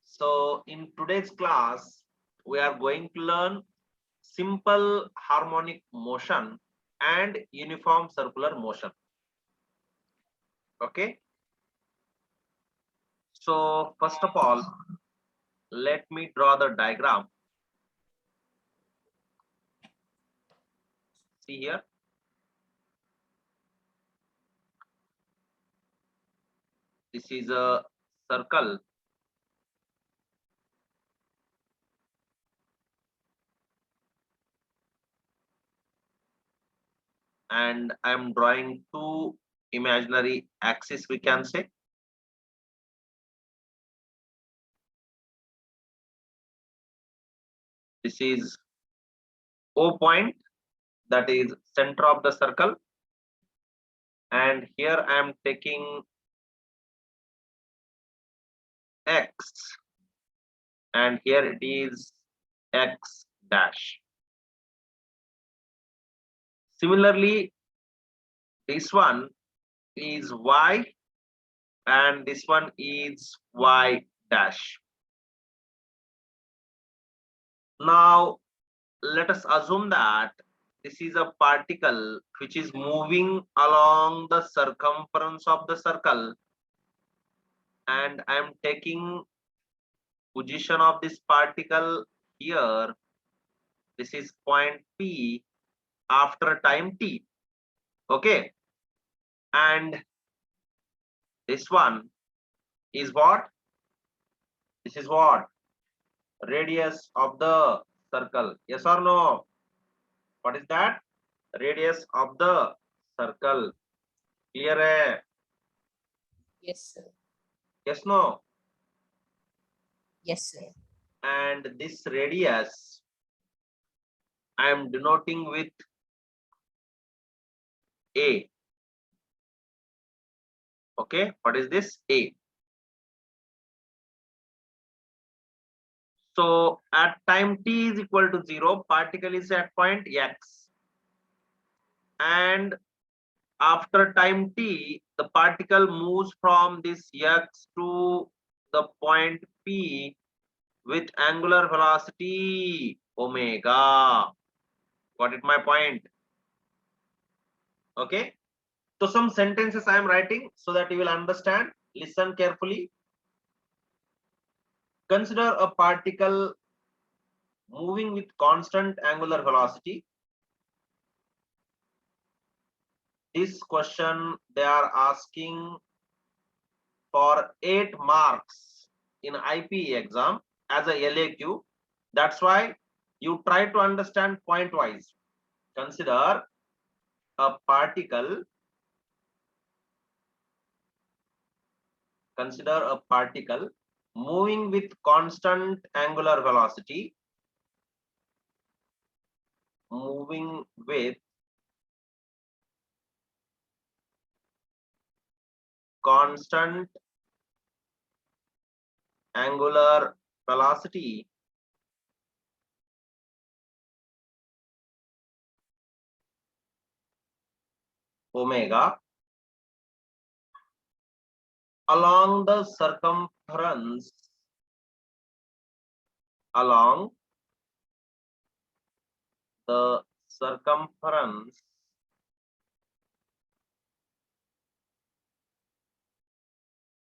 So in today's class, we are going to learn simple harmonic motion and uniform circular motion. Okay. So first of all, let me draw the diagram. See here. This is a circle. And I'm drawing two imaginary axes, we can say. This is O point, that is center of the circle. And here I am taking X, and here it is X dash. Similarly, this one is Y and this one is Y dash. Now let us assume that this is a particle which is moving along the circumference of the circle, and I am taking position of this particle here. This is point P after time t. Okay, and this one is what? This is what? Radius of the circle. Yes or no? What is that? Radius of the circle. Clear hai? Yes, sir. Yes, no? Yes, sir. And this radius I am denoting with A. Okay, what is this? A. So at time t is equal to 0, particle is at point X. And after time t, the particle moves from this X to the point P with angular velocity omega. Got it my point? Okay. So some sentences I am writing so that you will understand. Listen carefully. Consider a particle moving with constant angular velocity. This question they are asking for 8 marks in IPE exam as a LAQ. That's why you try to understand point wise. Consider a particle moving with constant angular velocity, moving with constant angular velocity omega along the circumference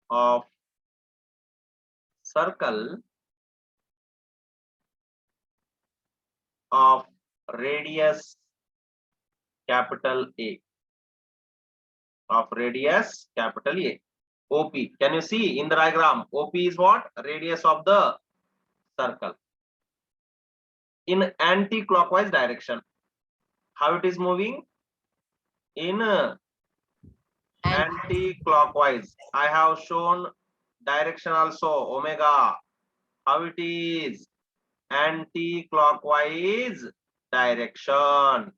of circle of radius capital A, of radius capital A, OP. Can you see in the diagram? OP is what? Radius of the circle in anti-clockwise direction. How it is moving? In anti-clockwise. I have shown direction also, omega. How it is? Anti-clockwise direction.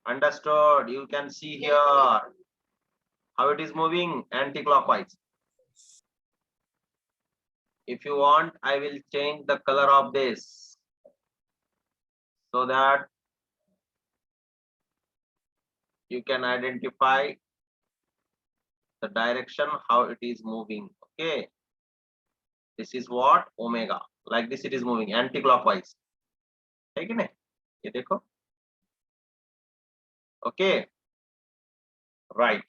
Understood? You can see here how it is moving anti-clockwise. If you want, I will change the color of this so that you can identify the direction how it is moving. Okay, This is what? Omega. Like this it is moving anti-clockwise. ठीक है ना? ये देखो. Okay. Right.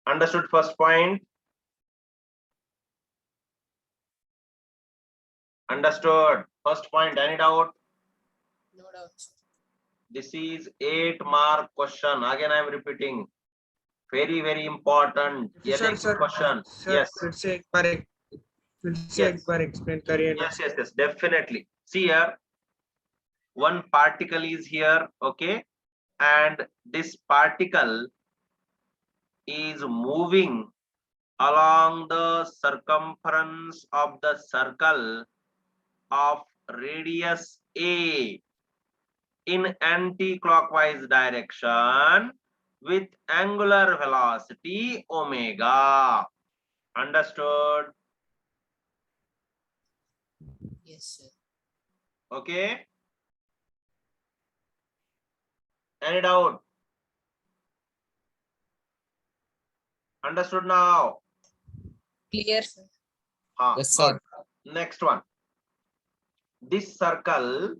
Understood first point? Understood. First point, any doubt? No doubt, sir. This is 8-mark question. Again, I am repeating. Very, very important. Sir LAQ question. Sir Yes. फिर से एक बार explain करिए ना. Yes. Definitely. See here. One particle is here. Okay. And this particle is moving along the circumference of the circle of radius A in anti-clockwise direction with angular velocity omega. Understood? Yes, sir. Okay. Any doubt? Understood now? Clear, sir. Yes, sir. Next one. This circle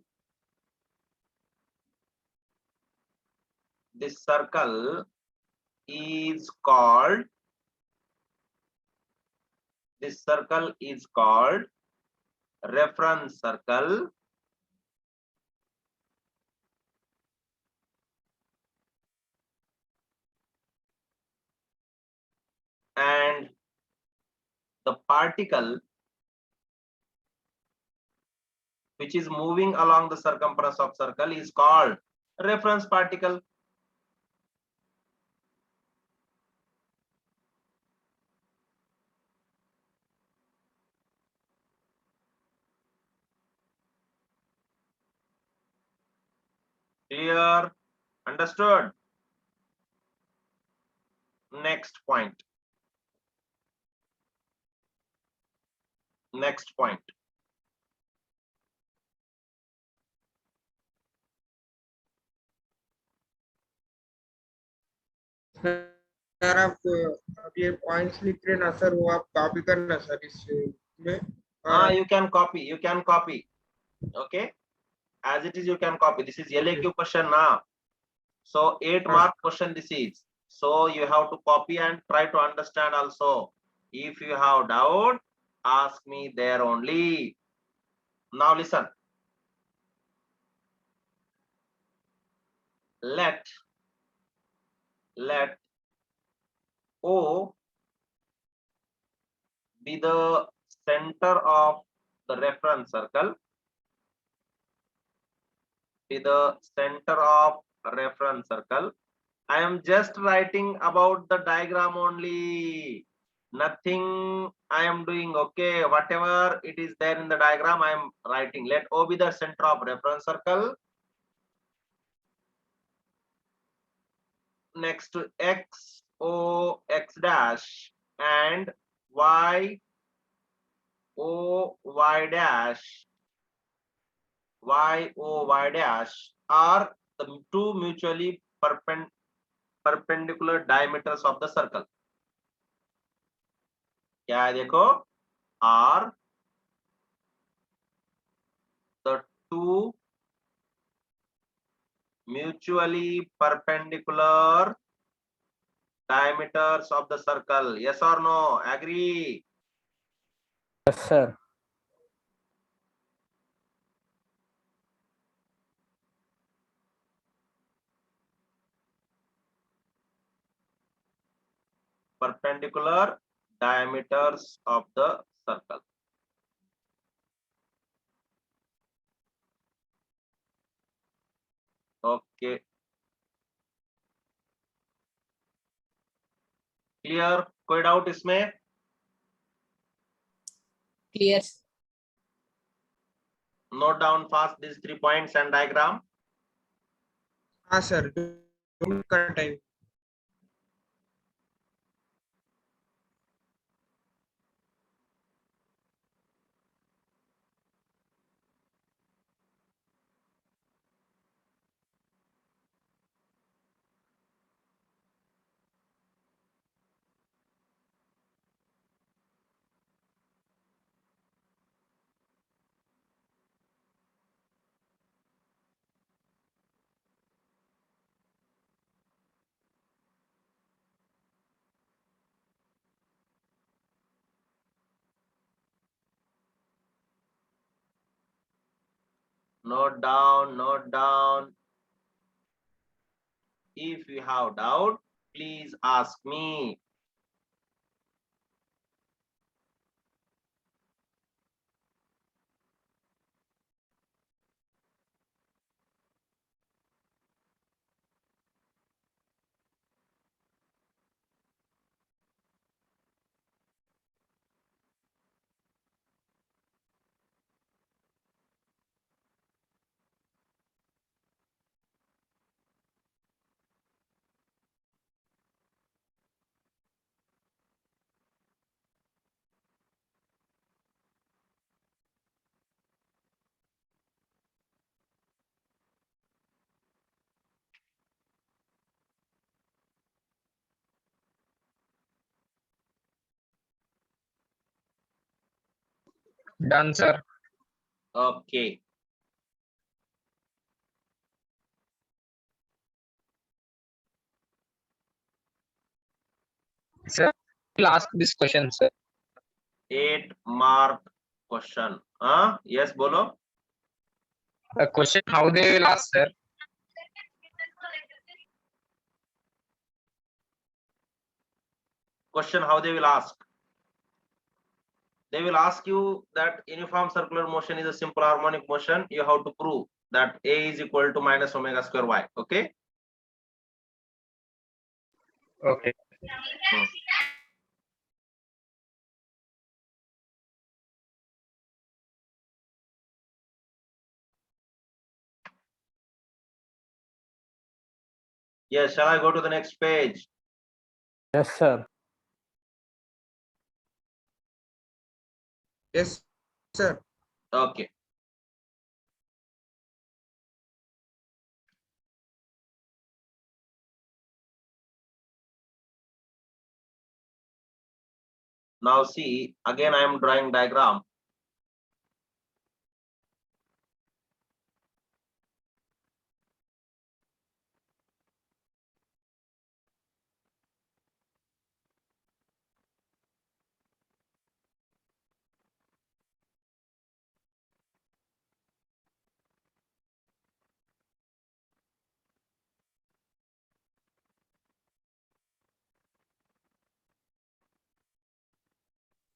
is called reference circle, and the particle which is moving along the circumference of circle is called reference particle. Clear? Understood? Next point. Sir आप अब ये points लिख रहे ना sir, वो आप copy करना sir इसमें. You can copy. Okay, as it is you can copy. This is LAQ question now. So 8-mark question this is. So you have to copy and try to understand also. If you have doubt, ask me there only. Now listen. Let O be the center of the reference circle. I am just writing about the diagram only. Nothing I am doing. Okay, whatever it is there in the diagram, I am writing. Let O be the center of reference circle. Next to X, O, X dash, and Y, O, Y dash, Y, O, Y dash are the two mutually perpendicular diameters of the circle. क्या है देखो, are the two mutually perpendicular diameters of the circle. Yes or no? Agree? Yes, sir. Perpendicular diameters of the circle. Okay. Clear? कोई doubt इसमें? Clear, sir. Note down fast these 3 points and diagram. हाँ sir, 2 minute का time. Note down, note down. If you have doubt, please ask me. Done, sir. Okay. Sir, will ask this question, sir. 8-mark question. Yes, bolo. The question how they will ask, sir. Question how they will ask. They will ask you that uniform circular motion is a simple harmonic motion. You have to prove that A is equal to minus omega square y. Okay. Okay. Yes, shall I go to the next page? Yes, sir. Yes, sir. Okay. Now see, again I am drawing diagram.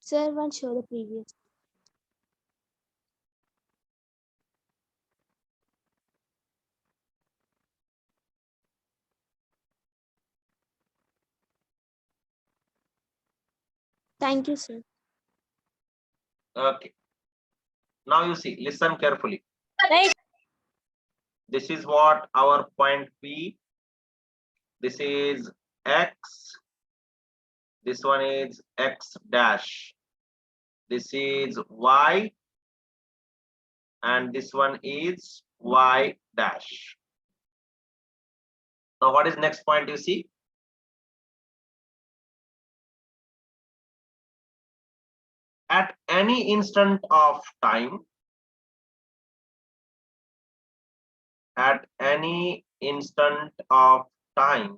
Sir, one show the previous. Thank you, sir. Okay. Now you see, listen carefully. Right. This is what our point P. This is X. This one is X dash. This is Y. And this one is Y dash. Now what is next point you see? At any instant of time, at any instant of time,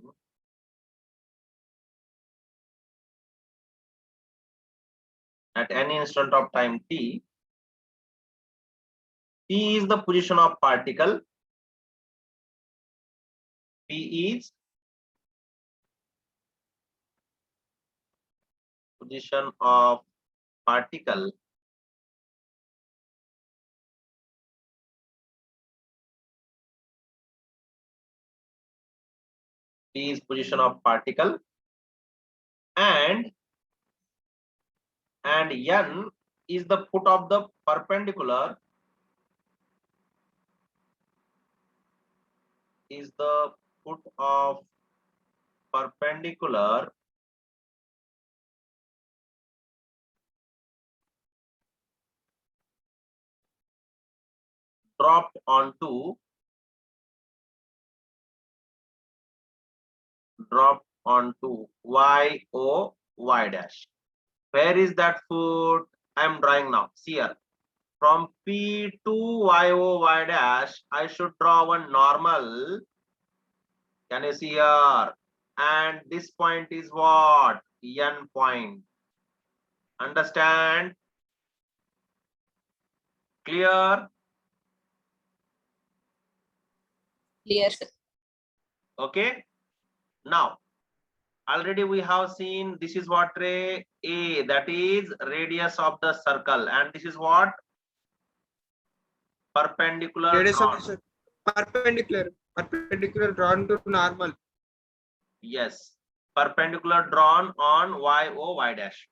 at any instant of time t, t is the position of particle, p is position of particle, p is position of particle, and n is the foot of the perpendicular, is the foot of perpendicular dropped onto y o y dash. Where is that foot? I am drawing now. See here. From P to y o y dash, I should draw one normal. Can you see here? And this point is what? N point. Understand? Clear? Clear, sir. Okay. Now, already we have seen this is what ray A, that is radius of the circle, and this is what perpendicular Radius drawn. of the perpendicular drawn to normal. Yes, perpendicular drawn on y dash.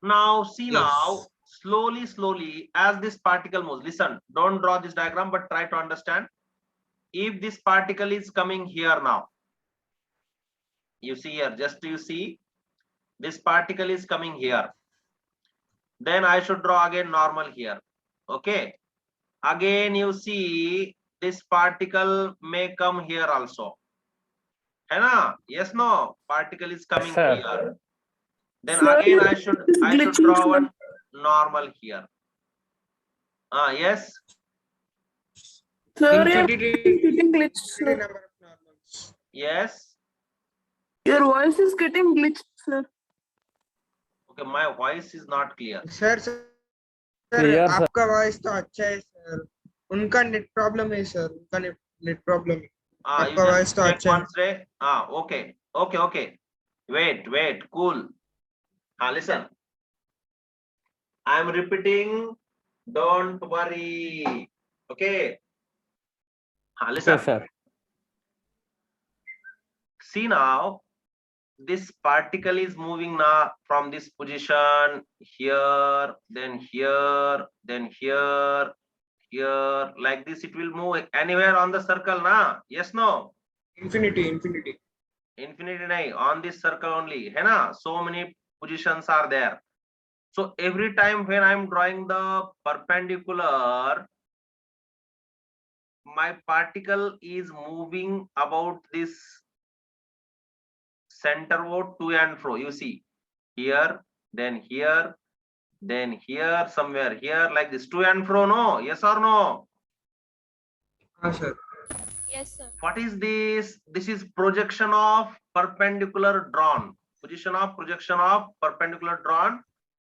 Now see, Yes. now slowly as this particle moves, listen, don't draw this diagram but try to understand. If this particle is coming here now, you see here, just you see this particle is coming here, then I should draw again normal here. Okay, again you see this particle may come here also, है ना? Yes, no, particle is coming sir. here, then Sir, again I should glitching, draw sir. one normal here. Yes, Sir, your Infinity getting glitched, sir. number of normals. yes. Your voice is getting glitched, sir. Okay, my voice is not clear. Sir Clear, sir. आपका voice तो अच्छा है sir, उनका net problem है sir, उनका net problem है. You आपका just voice तो check अच्छा है. once, Ray. Okay. Wait, cool. Listen. I am repeating. Don't worry. Okay. Listen. Yes, sir. See now, this particle is moving now from this position here, then here, then here, like this. It will move anywhere on the circle, na? Yes, no? Infinity. Infinity nahi, on this circle only, hai na? So many positions are there. So every time when I am drawing the perpendicular, my particle is moving about this center mode to and fro. You see here, then here, then here, somewhere here, like this, to and fro. No? Yes or no? हाँ sir. Yes, sir. What is this? This is projection of perpendicular drawn. Projection of perpendicular drawn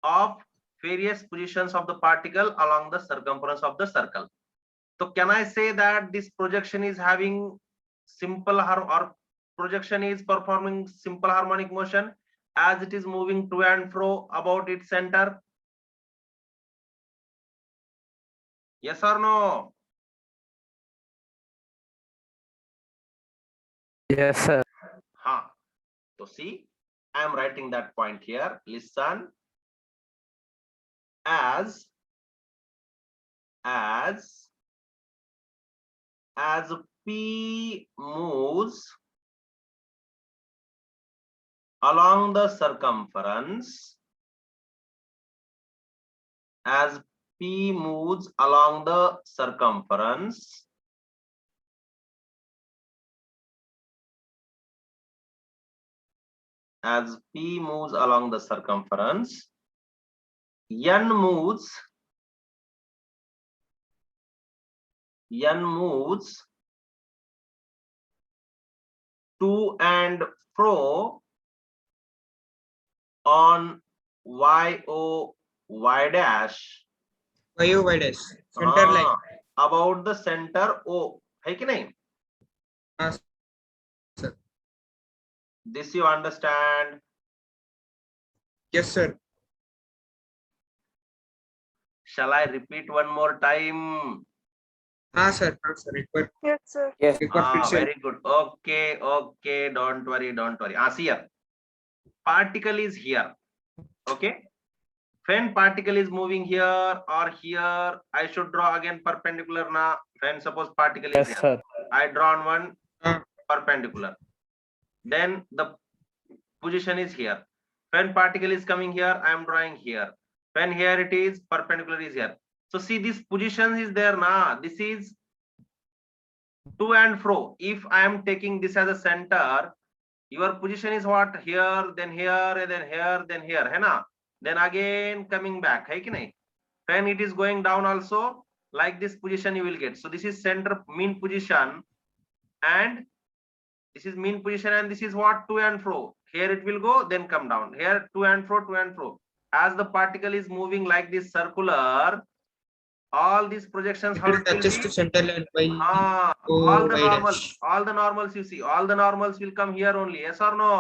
of various positions of the particle along the circumference of the circle. So can I say that this projection is having simple or projection is performing simple harmonic motion as it is moving to and fro about its center? Yes or no? Yes, sir. So see, I am writing that point here. Listen. As P moves along the circumference, as P moves along the circumference, as P moves along the circumference, N moves to and fro on y dash, y dash, center line. about the center O. है कि नहीं? हाँ sir. This you understand? Yes sir. Shall I repeat one more time? हाँ sir. एक बार. Yes, sir. Yes. एक बार फिर से. Very good. Okay. Don't worry. See here. Particle is here. Okay. When particle is moving here or here, I should draw again perpendicular na. When suppose particle is Yes, here, sir. I drawn one हाँ. perpendicular. Then the position is here. When particle is coming here, I am drawing here. When here it is, perpendicular is here. So see, this position is there na. This is to and fro. If I am taking this as a center, your position is what? Here, then here, and then here, then here, hai na? Then again coming back, hai ki nahi? When it is going down also, like this position you will get. So this is center mean position, and this is mean position, and this is what? To and fro. Here it will go, then come down. Here to and fro, to and fro. As the particle is moving like this circular all these projections how It it will touches to be? center line by All the by normals, dash. all the normals you see, all the normals will come here only. Yes or no?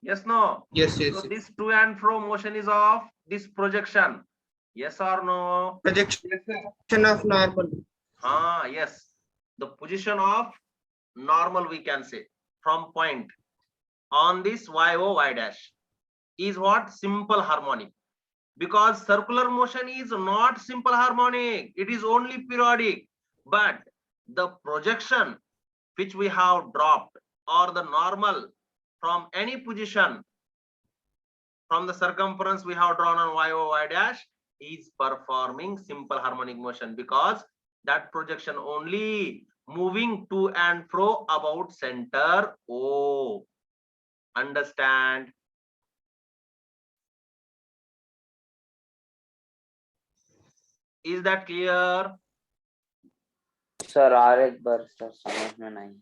Yes, no? Yes, yes, So yes. this to and fro motion is of this projection. Yes or no? Projection of normal. Yes. The position of normal we can say from point on this y dash is what? Simple harmonic. Because circular motion is not simple harmonic, it is only periodic. But the projection which we have dropped or the normal from any position from the circumference we have drawn on y dash is performing simple harmonic motion, because that projection only moving to and fro about center O. Understand? Is that clear? Sir और एक बार sir समझ में नहीं.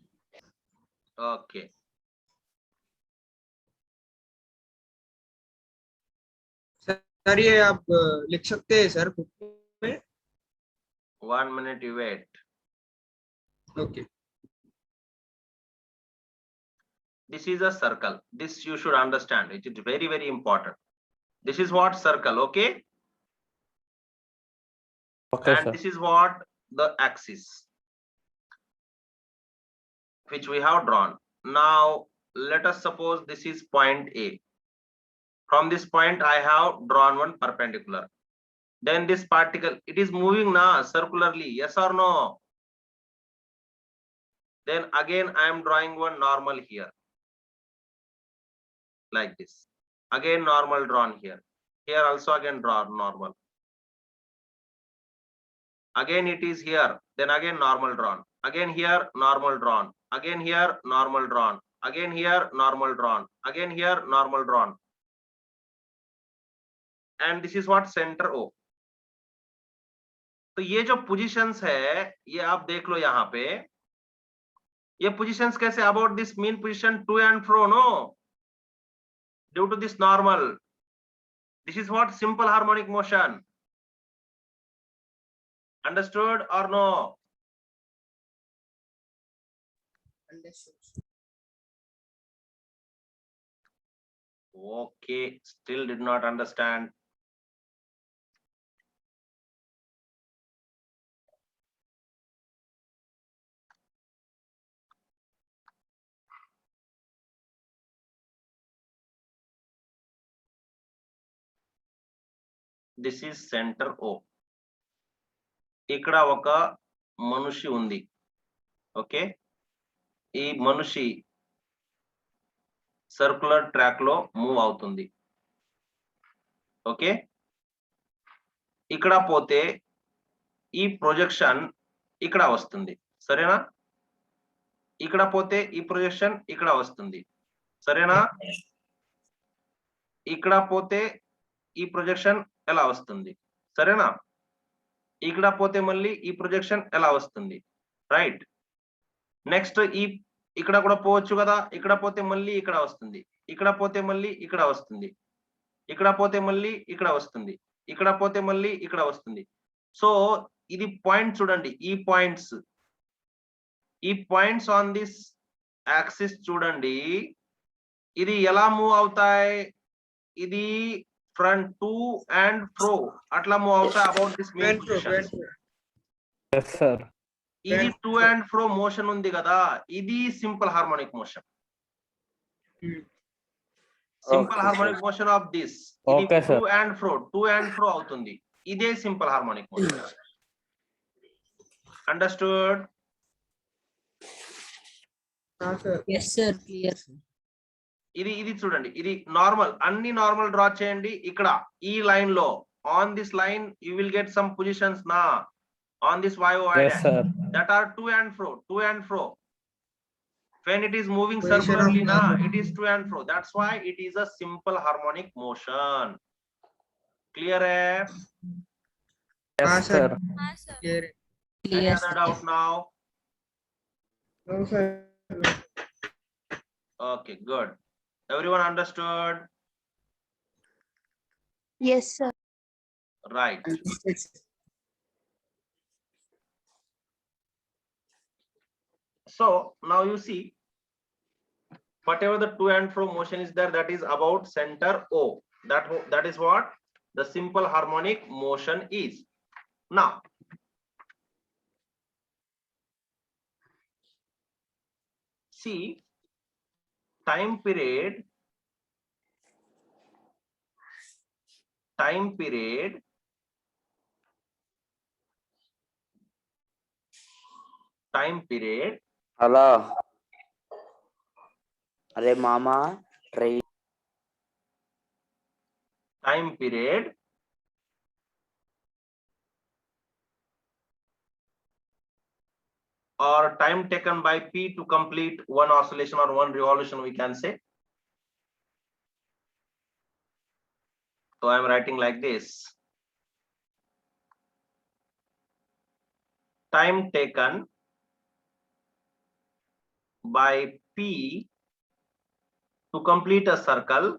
Okay. Sir ये आप लिख सकते हैं सर बुक में. 1 minute you wait. Okay. This is a circle. This you should understand. It is very, very important. This is what? Circle. Okay. Okay, And sir. this is what? The axis which we have drawn. Now let us suppose this is point A. From this point I have drawn one perpendicular. Then this particle, it is moving now circularly. Yes or no? Then again I am drawing one normal here. Like this. Again normal drawn here. Here also again draw normal. Again it is here. Then again normal drawn. Again here normal drawn. Again here normal drawn. Again here normal drawn. Again here normal drawn. And this is what? Center O. तो ये जो positions है ये आप देख लो यहाँ पे. ये पोजीशंस कैसे? About this mean position to and fro, no, due to this normal. This is what? Simple harmonic motion. Understood or no? Understood. Okay, still did not understand. This is center O. ఇక్కడ ఒక మనిషి ఉంది. Okay, ఈ మనిషి circular track లో move అవుతుంది. Okay, ఇక్కడ పోతే ఈ ప్రొజెక్షన్ ఇక్కడ వస్తుంది. సరేనా? ఇక్కడ పోతే ఈ ప్రొజెక్షన్ ఇక్కడ వస్తుంది. సరేనా? ఇక్కడ పోతే ఈ ప్రొజెక్షన్ ఎలా వస్తుంది? సరేనా? ఇక్కడ పోతే మళ్ళీ ఈ ప్రొజెక్షన్ ఎలా వస్తుంది? రైట్. నెక్స్ట్ ఇక్కడ కూడా పోవచ్చు కదా. ఇక్కడ పోతే మళ్ళీ ఇక్కడ వస్తుంది. ఇక్కడ పోతే మళ్ళీ ఇక్కడ వస్తుంది. ఇక్కడ పోతే మళ్ళీ ఇక్కడ వస్తుంది. ఇక్కడ పోతే మళ్ళీ ఇక్కడ వస్తుంది. సో ఇది పాయింట్ చూడండి. ఈ పాయింట్స్ ఆన్ దిస్ యాక్సిస్ చూడండి. ఇది ఎలా మూవ్ అవుతాయి? ఇది ఫ్రంట్ టు అండ్ ఫ్రో అట్లా మూవ్ అవుతాయి about this main position. Yes, sir. ఇది టు అండ్ ఫ్రో మోషన్ ఉంది కదా, ఇది simple harmonic motion. Simple harmonic motion of this Okay, sir. Two and fro అవుతుంది. ఇదే simple harmonic motion. Understood? sir. Yes, sir. Clear, sir. ఇది చూడండి. ఇది normal, అన్ని నార్మల్ డ్రా చేయండి. ఇక్కడ ఈ లైన్ లో on this line you will get some positions నా on this y Yes, sir. that are to and fro. When it is moving Position of circularly na, normal. it is to and fro. That's why it is a simple harmonic motion. Clear hai? Yes, sir. sir. Clear. Any Clear, other sir. doubt now? No, sir. Okay, good. Everyone understood? Yes, sir. Right. Understood, sir. So now you see, whatever the to and fro motion is there, that is about center O. That is what the simple harmonic motion is. Now, see, time period time period Hello. अरे मामा train time period or time taken by P to complete one oscillation or one revolution, we can say. So I am writing like this. Time taken by P to complete a circle,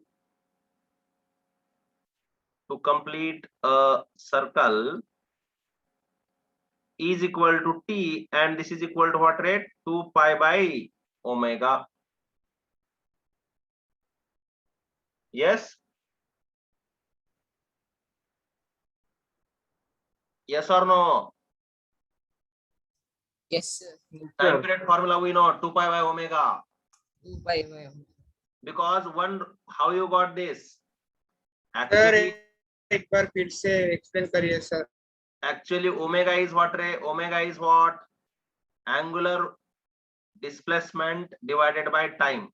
is equal to T, and this is equal to what rate? 2 pi by omega. Yes? Yes or no? Yes, sir. Time period formula we know, 2 pi by omega. 2 by omega. Because one, how you got this? Sir Actually, एक बार फिर से explain करिए sir. actually omega is what ray? Omega is what? Angular displacement divided by time.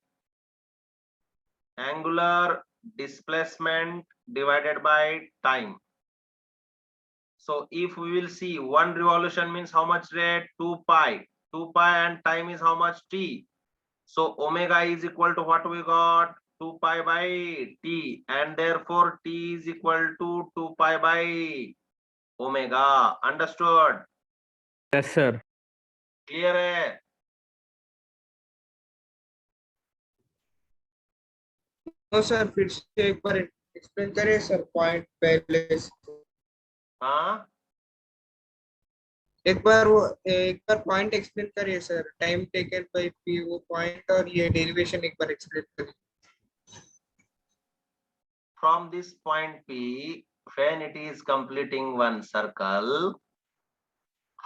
Angular displacement divided by time. So if we will see, one revolution means how much rate? 2 pi. 2 pi and time is how much? T. So omega is equal to what we got? 2 pi by T, and therefore T is equal to 2 pi by omega. Understood? Yes, sir. Clear है? No sir फिर से एक बार explain करिए sir point पहले से. हाँ, एक बार point explain करिए sir. Time taken by P वो पॉइंट और ये डेरिवेशन एक बार एक्सप्लेन करिए. from this point P, when it is completing one circle,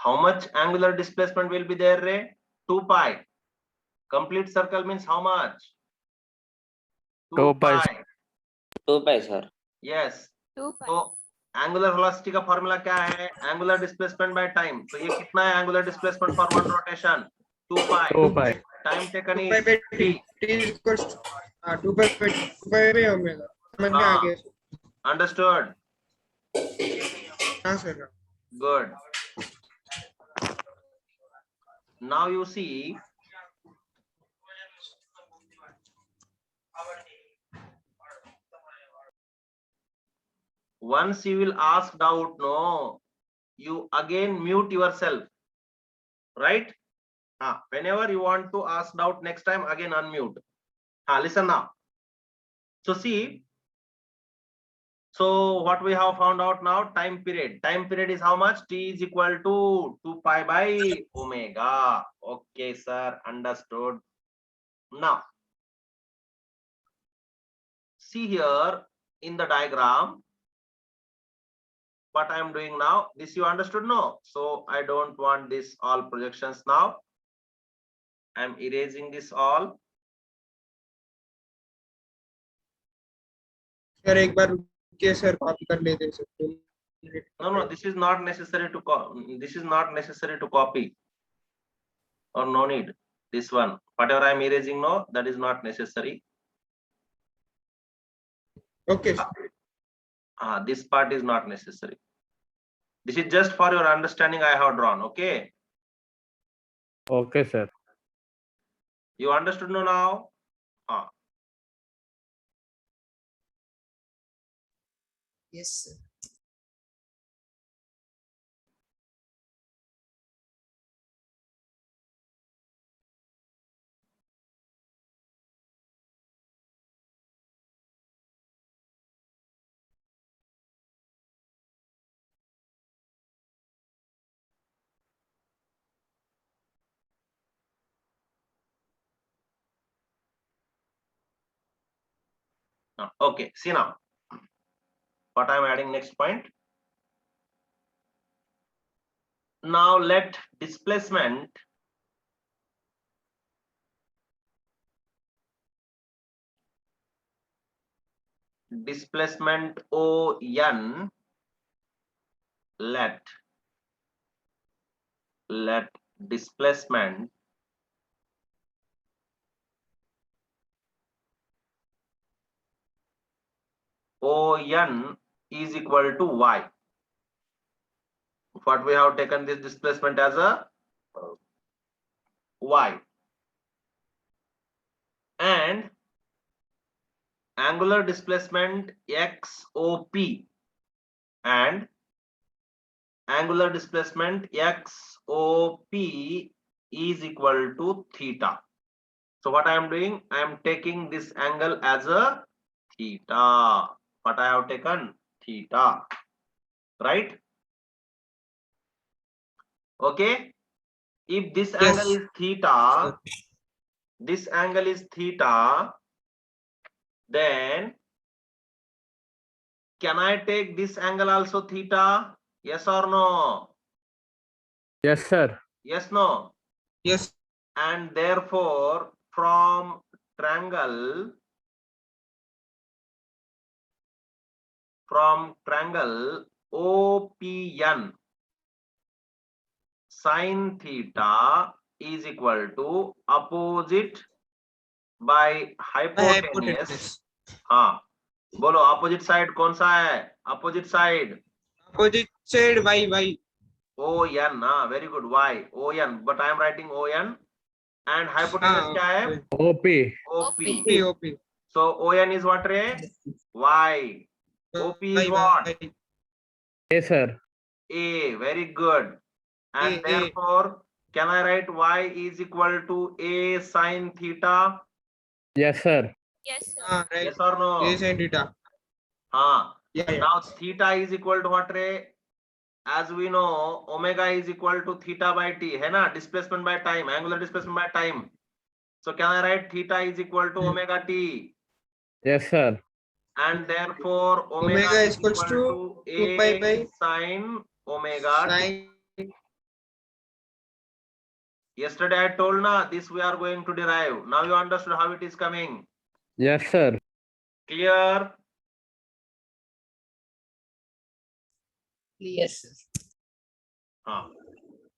how much angular displacement will be there, Ray? 2 pi. Complete circle means how much? 2 pi. 2 pi sir. Yes. 2 pi. तो angular velocity का formula क्या है? Angular displacement by time. तो ये कितना है angular displacement for one rotation? 2 pi. 2 pi. Time taken 2 pi is by T. T is equals to 2 pi by omega. समझ में आ गया. Understood? हाँ sir. Good. Now you see, once you will ask doubt, no, you again mute yourself, right? Whenever you want to ask doubt next time, again unmute. Listen now. So see, so what we have found out now, time period. Time period is how much? T is equal to 2 pi by omega. Okay, sir, understood. Now, see here in the diagram, what I am doing now, this you understood? No? So I don't want this all projections now. I am erasing this all. Sir एक बार रुकिए sir copy कर लेते sir. No, this is not necessary to this is not necessary to copy, or no need. This one, whatever I am erasing now, that is not necessary. Okay. This part is not necessary. This is just for your understanding I have drawn. Okay, Okay, sir. you understood now? Yes, sir. Okay, see now what I am adding next point. Now let displacement ON, let displacement ON is equal to Y. What we have taken this displacement as a Y, and angular displacement XOP and angular displacement XOP is equal to theta. So what I am doing, I am taking this angle as a theta. What I have taken? Theta, right? Okay. If this angle is theta, this angle is theta, then can I take this angle also theta? Yes or no? Yes, sir. Yes, no? Yes. And therefore from triangle OPN, sin theta is equal to opposite by hypotenuse. हाँ, बोलो opposite side कौन सा है? Opposite side Opposite side y. ON, very good, Y, ON, but I am writing ON, and hypotenuse क्या है? OP. OP. OP. So ON is what, रे? Y. OP is what? A, sir. A, very good. And A. therefore, can I write Y is equal to A sin theta? Yes, sir. Yes, sir. Right. Yes or no? A sin theta. Yeah. Now theta is equal to what, रे? As we know, omega is equal to theta by t, है ना? Displacement by time, angular displacement by time. So can I write theta is equal to omega t? Yes, sir. And therefore omega is equal to A 2 pi by sin omega t. sin. Yesterday I told na, this we are going to derive. Now you understood how it is coming. Yes, sir. Clear? Yes, sir.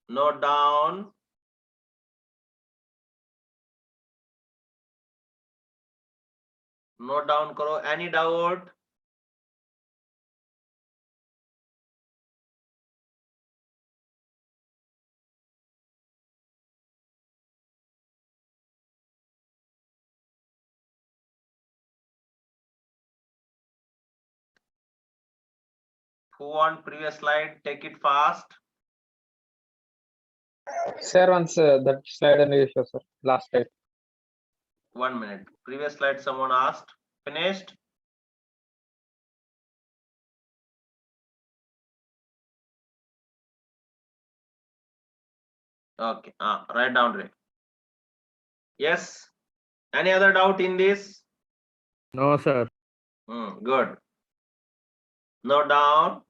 Note down. Note down karo. Any doubt? Who on previous slide? Take it fast. Sir, once that slide and issue, sir. Last slide. 1 minute. Previous slide someone asked. Finished? Okay. Write down, Ray. Yes. Any other doubt in this? No, sir. Good. Note down.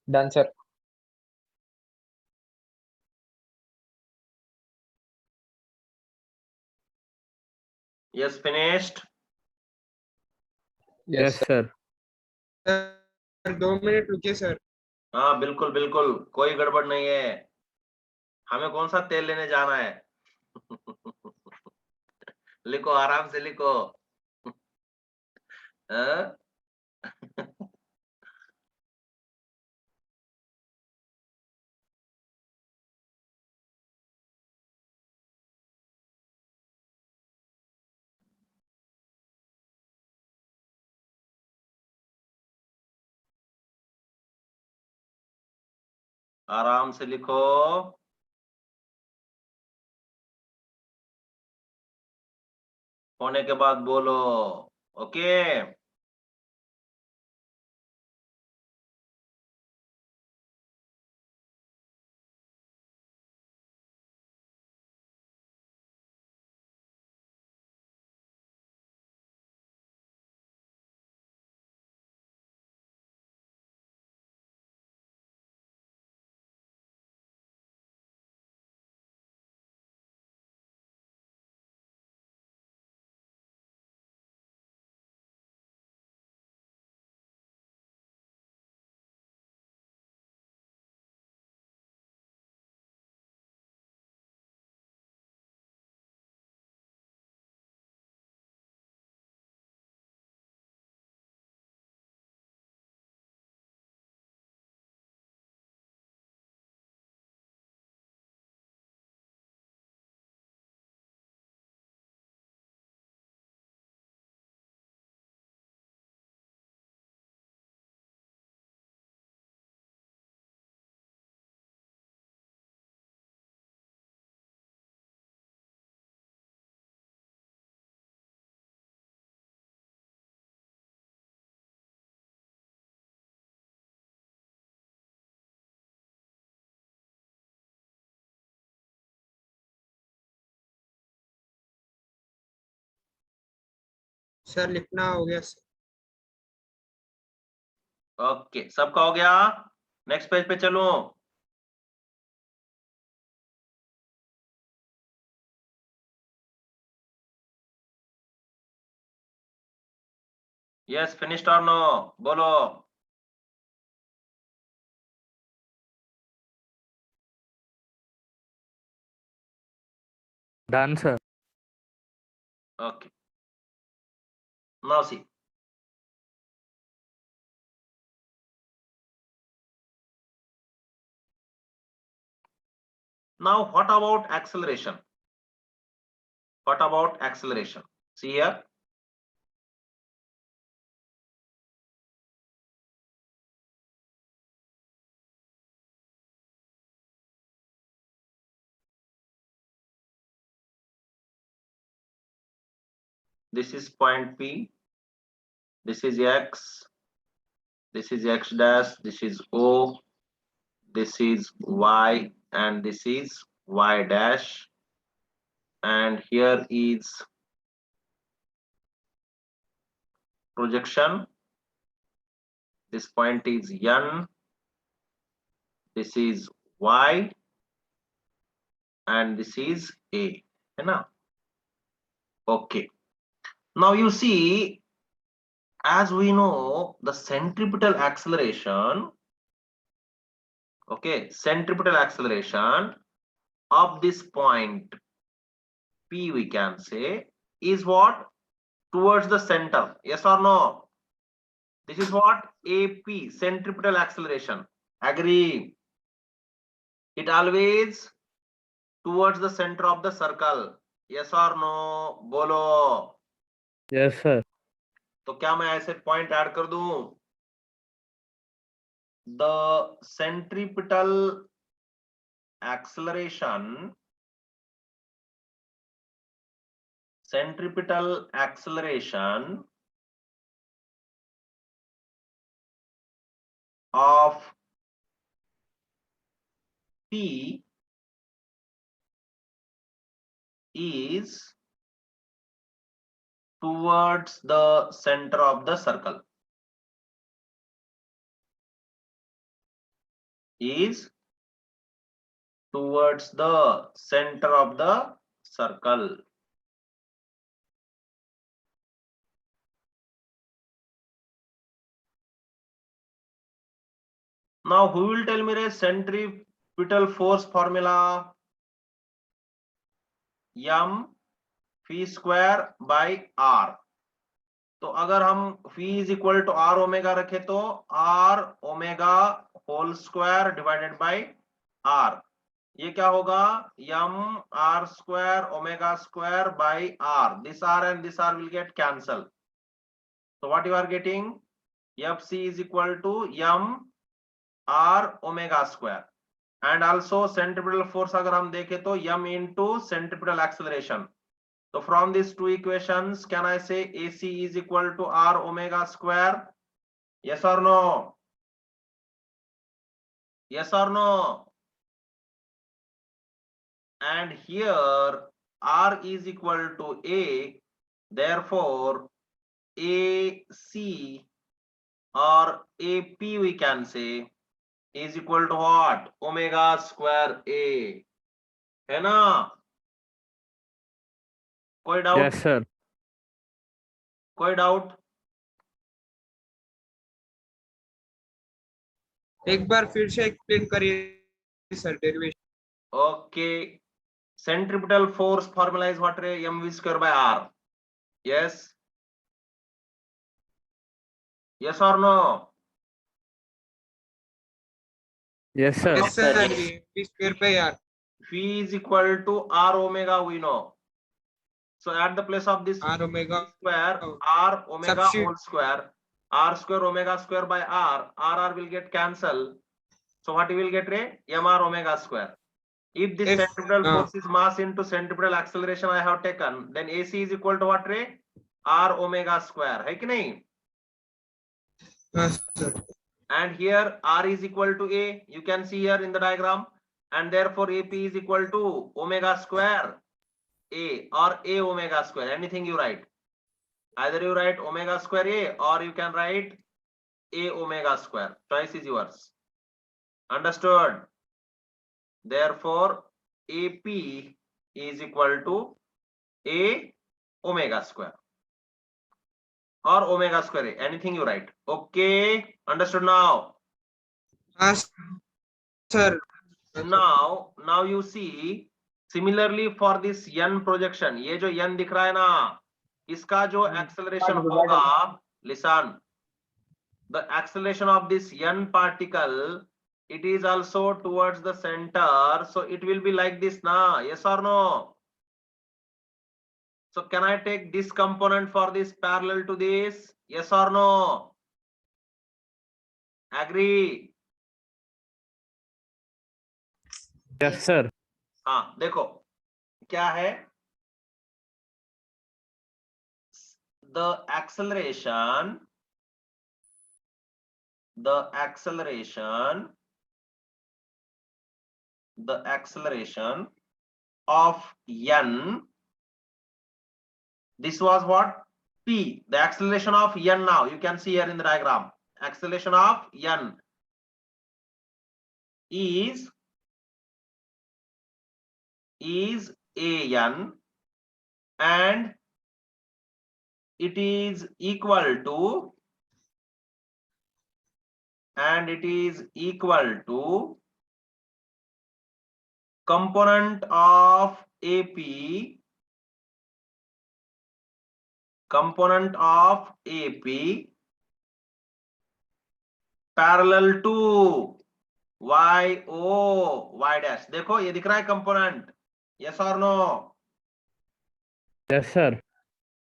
Done, sir. Yes, finished. Yes, sir. Sir 2 minute रुकिए sir. हाँ, बिल्कुल बिल्कुल, कोई गड़बड़ नहीं है. हमें कौन सा तेल लेने जाना है? लिखो, आराम से लिखो. हाँ? आराम से लिखो। होने के बाद बोलो। ओके। सर लिखना हो गया सर। ओके, सबका हो गया। नेक्स्ट पेज पे चलो। यस, फिनिश्ड और नो? बोलो। Done, sir. Okay. Now see. Now what about acceleration? What about acceleration? See here. This is point P. This is X. This is X dash. This is O. This is Y, and this is Y dash. And here is projection. This point is N. This is Y, and this is A. Okay. Now you see, as we know, the centripetal acceleration, okay, centripetal acceleration of this point P, we can say, is what? Towards the center. Yes or no? This is what? AP, centripetal acceleration. Agree? It always towards the center of the circle. Yes or no? Bolo. Yes, sir. तो क्या मैं ऐसे point add कर दूं? The centripetal acceleration of P is towards the center of the circle. Is towards the center of the circle. Now who will tell me the centripetal force formula? M phi square by R. तो अगर हम phi is equal to R omega रखे तो R omega whole square divided by R. ये क्या होगा? M R square omega square by R. This R and this R will get cancelled. So what you are getting? FC is equal to M R omega square. and also centripetal force अगर हम देखें तो m into centripetal acceleration. So from these two equations, can I say AC is equal to R omega square? Yes or no? Yes or no? And here R is equal to A, therefore AC or AP we can say is equal to what? Omega square A. है ना? कोई doubt? Yes, sir. कोई doubt? एक बार फिर से explain करिए sir derivation. Okay. Centripetal force formula is what? mv square by r. Yes. Yes or no? Yes, sir. Yes sir v square by r। V is equal to r omega we know. So at the place of this r omega square, Oh. r omega Substitute. whole square, r square omega square by r will get cancelled. So what you will get? Mr omega square. If this If, centripetal force is mass into centripetal acceleration I have taken, then AC is equal to what? R omega square. है कि नहीं? हाँ sir. And here R is equal to A. You can see here in the diagram, and therefore AP is equal to omega square A or A omega square. Anything you write. Either you write omega square A or you can write A omega square. Choice is yours. Understood? Therefore, AP is equal to A omega square or omega square A. Anything you write. Okay. Understood now? हाँ sir. Now you see, similarly for this n projection, ये जो n दिख रहा है ना, इसका जो acceleration होगा, listen, the acceleration of this n particle, it is also towards the center, so it will be like this na, yes or no? So can I take this component for this parallel to this, yes or no? Agree? Yes, sir. हाँ देखो क्या है, the acceleration of n, this was what? P, the acceleration of n. Now you can see here in the diagram, acceleration of n is an, and it is equal to component of AP parallel to y dash. देखो ये दिख रहा है component, yes or no? Yes, sir.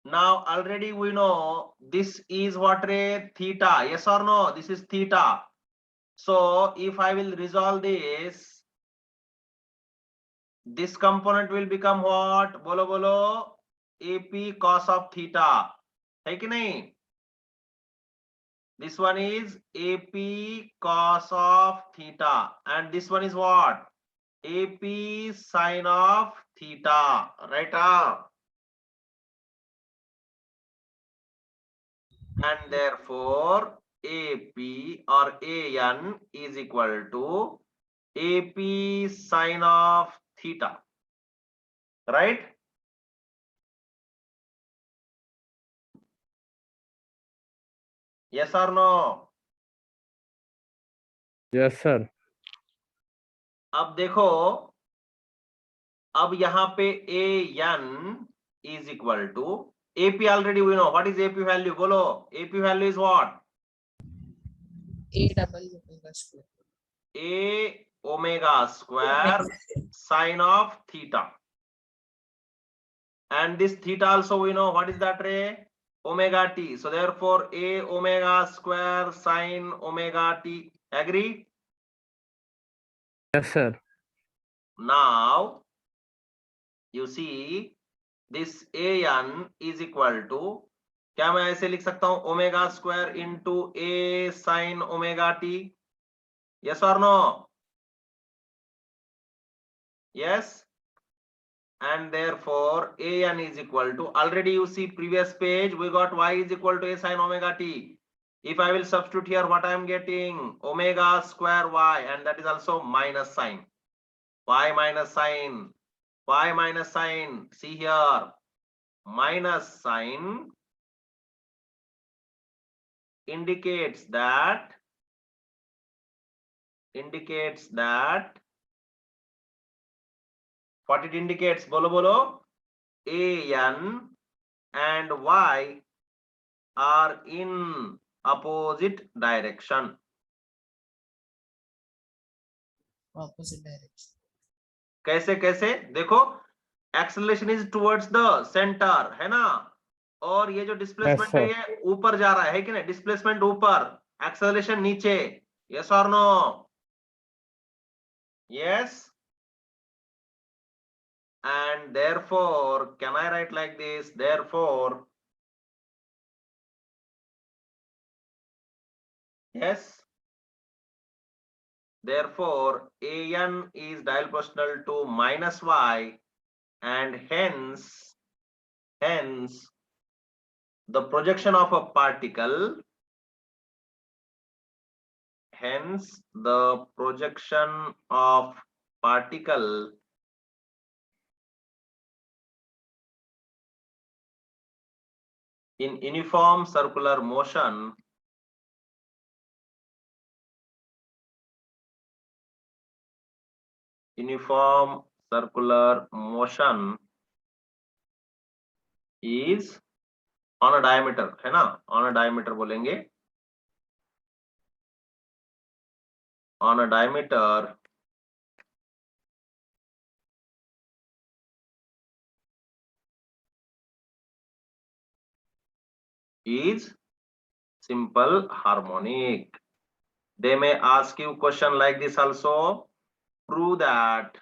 Now already we know this is what? Theta, yes or no? This is theta. So if I will resolve this component will become what? बोलो बोलो, AP cos of theta, है कि नहीं? This one is AP cos of theta, and this one is what? AP sin of theta, right? And therefore AP or AN is equal to AP sin of theta, right? Yes or no? Yes, sir. अब देखो, अब यहाँ पे AN is equal to AP, already we know what is AP value. बोलो, AP value is what? A double omega square. A omega square sin of theta, and this theta also we know what is that? Omega t. So therefore A omega square sin omega t. Agree? Yes, sir. Now you see this an is equal to, क्या मैं ऐसे लिख सकता हूं, omega square into a sin omega t? Yes or no? Yes. And therefore an is equal to, already you see previous page we got y is equal to a sin omega t. If I will substitute here, what I am getting, omega square y, and that is also minus sign, y minus sign, y minus sign. See here, minus sign indicates that what it indicates, bolo bolo, an and y are in opposite direction. Opposite direction. कैसे कैसे देखो, acceleration is towards the centre, है ना, और ये जो displacement है sir. ये ऊपर जा रहा है कि नहीं, डिस्प्लेसमेंट ऊपर, एक्सेलरेशन नीचे. यस और no? Yes. And therefore, can I write like this? Therefore, yes. Therefore, an is diagonal proportional to minus y, and hence the projection of a particle, hence the projection of particle in uniform circular motion is on a diameter, है ना, on a diameter बोलेंगे, on a diameter is simple harmonic. They may ask you question like this also. Prove that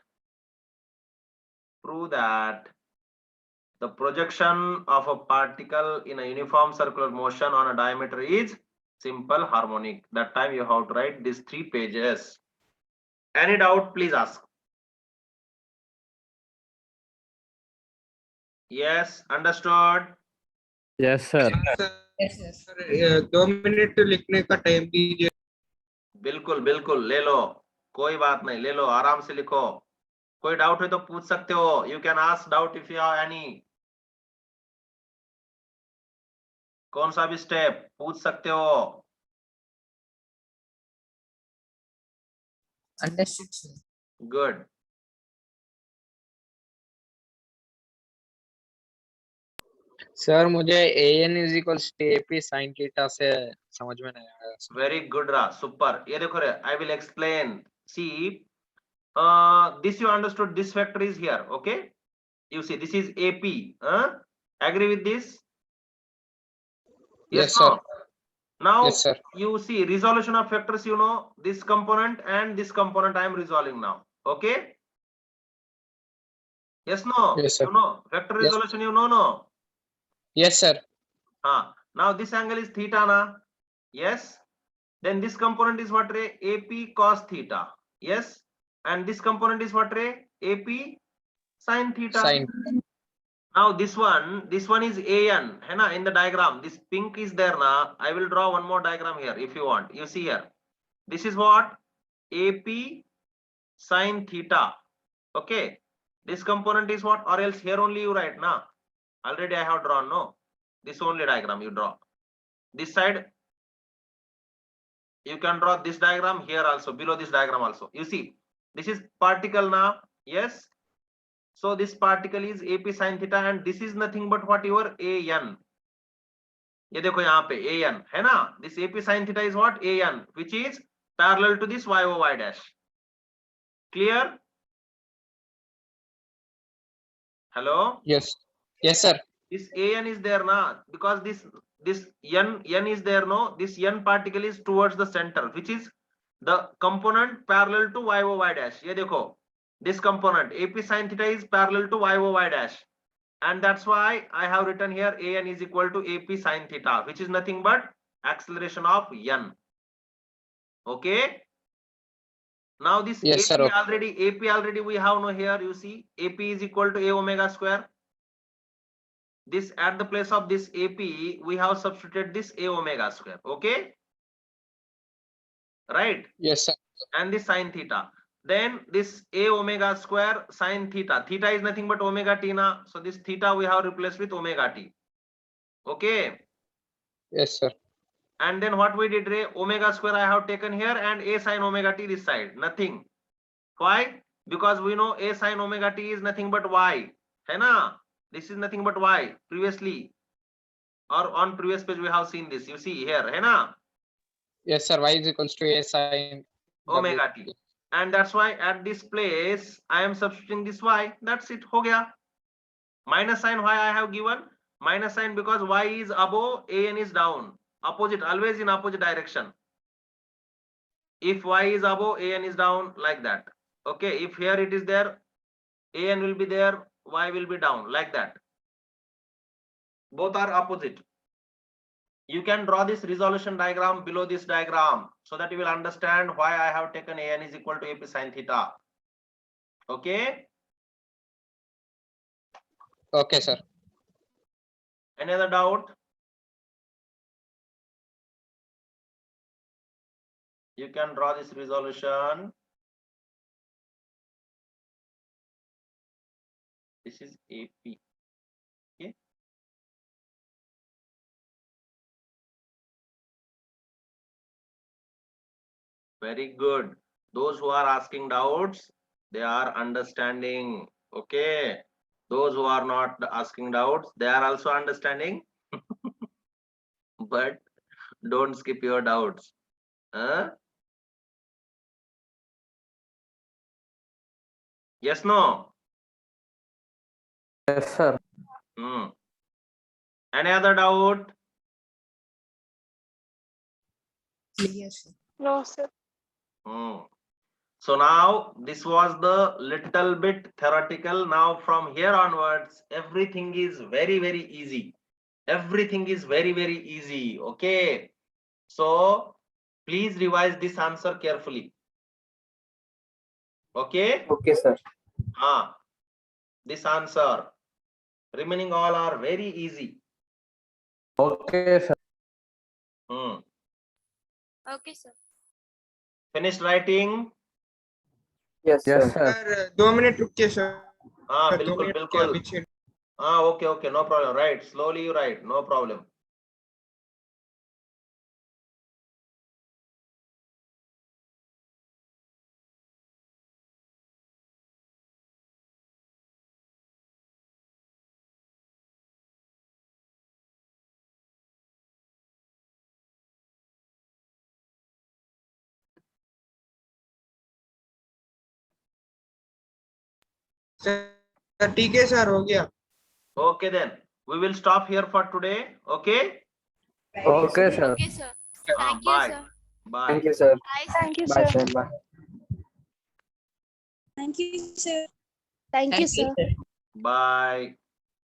the projection of a particle in a uniform circular motion on a diameter is simple harmonic. That time you have to write these 3 pages. Any doubt, please ask. Yes, understood? Yes, sir. Yes, yes. 2 minute लिखने का time दीजिए. बिल्कुल बिल्कुल ले लो, कोई बात नहीं, ले लो, आराम से लिखो. कोई डाउट है तो पूछ सकते हो. You can ask doubt if you have any. कौन सा भी स्टेप पूछ सकते हो. Understood, sir. गुड. सर मुझे an is equal to AP sin theta से समझ में नहीं आया. वेरी गुड रा, सुपर. ये देखो रे, I will explain. See this you understood, this vector is here, okay? You see this is AP. Agree with this? Yes, no? sir. Now Yes, sir. you see resolution of vectors, you know, this component and this component I am resolving now, okay? Yes, no? Yes, sir. You know vector Yes. resolution, you know, no? Yes, sir. Now this angle is theta na? Yes. Then this component is what ray? AP cos theta. Yes. And this component is what ray? AP sin theta. Sin. Now this one is an, है ना, in the diagram. This pink is there na. I will draw one more diagram here if you want. You see here. This is what? AP sin theta. Okay. This component is what? Or else here only you write na. Already I have drawn, no? This only diagram you draw. This side you can draw this diagram here also, below this diagram also. You see, this is particle now. Yes. So this particle is AP sin theta, and this is nothing but what? Your an. ये देखो यहाँ पे an है ना. This AP sin theta is what? An, which is parallel to this y dash. Clear? Hello? Yes. Yes, sir. This an is there na, because this n is there, no? This n particle is towards the center, which is the component parallel to y dash. ये देखो, this component AP sin theta is parallel to y dash, and that's why I have written here AN is equal to AP sin theta, which is nothing but acceleration of n. Okay. Now this Yes, sir. AP already we have no here. You see, AP is equal to A omega square. This at the place of this AP, we have substituted this A omega square. Okay. Right. Yes, sir. And this sin theta. Then this A omega square sin theta. Theta is nothing but omega t na. So this theta we have replaced with omega t. Okay. Yes, sir. And then what we did, omega square I have taken here and A sin omega t this side. Nothing. Why? Because we know A sin omega t is nothing but y. Hai na? This is nothing but y. Previously or on previous page we have seen this. You see here. Hai na? Yes, sir. Y is equals to A sin Omega t. And that's why at this place I am substituting this y. That's it. Ho gaya. Minus sign why I have given? Minus sign because y is above, an is down. Opposite, always in opposite direction. If y is above, an is down, like that. Okay, if here it is there, an will be there, y will be down, like that. Both are opposite. You can draw this resolution diagram below this diagram so that you will understand why I have taken an is equal to AP sin theta. Okay. Okay, sir. Any other doubt? You can draw this resolution. This is AP. Okay. Very good. Those who are asking doubts, they are understanding. Okay. Those who are not asking doubts, they are also understanding. But don't skip your doubts. Huh? Yes, no? Yes, sir. Any other doubt? Clear, sir. No, sir. So now this was the little bit theoretical. Now from here onwards, everything is very, very easy. Everything is very, very easy. Okay. So please revise this answer carefully. Okay. Okay, sir. This answer. Remaining all are very easy. Okay, sir. Okay, sir. Finished writing? Yes, Yes, sir. sir. Sir 2 minute रुकिए sir. बिल्कुल बिल्कुल. Okay, no problem. Right, slowly you write, no problem. Sir ठीक है sir, हो गया. Okay, then we will stop here for today. Okay. Okay, sir. Okay, sir. Thank you, Bye. sir. Bye. Thank you, sir. Thank you, Bye, sir. Bye. Thank you, sir. Thank you, sir. Bye.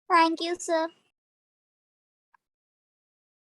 Thank you, sir.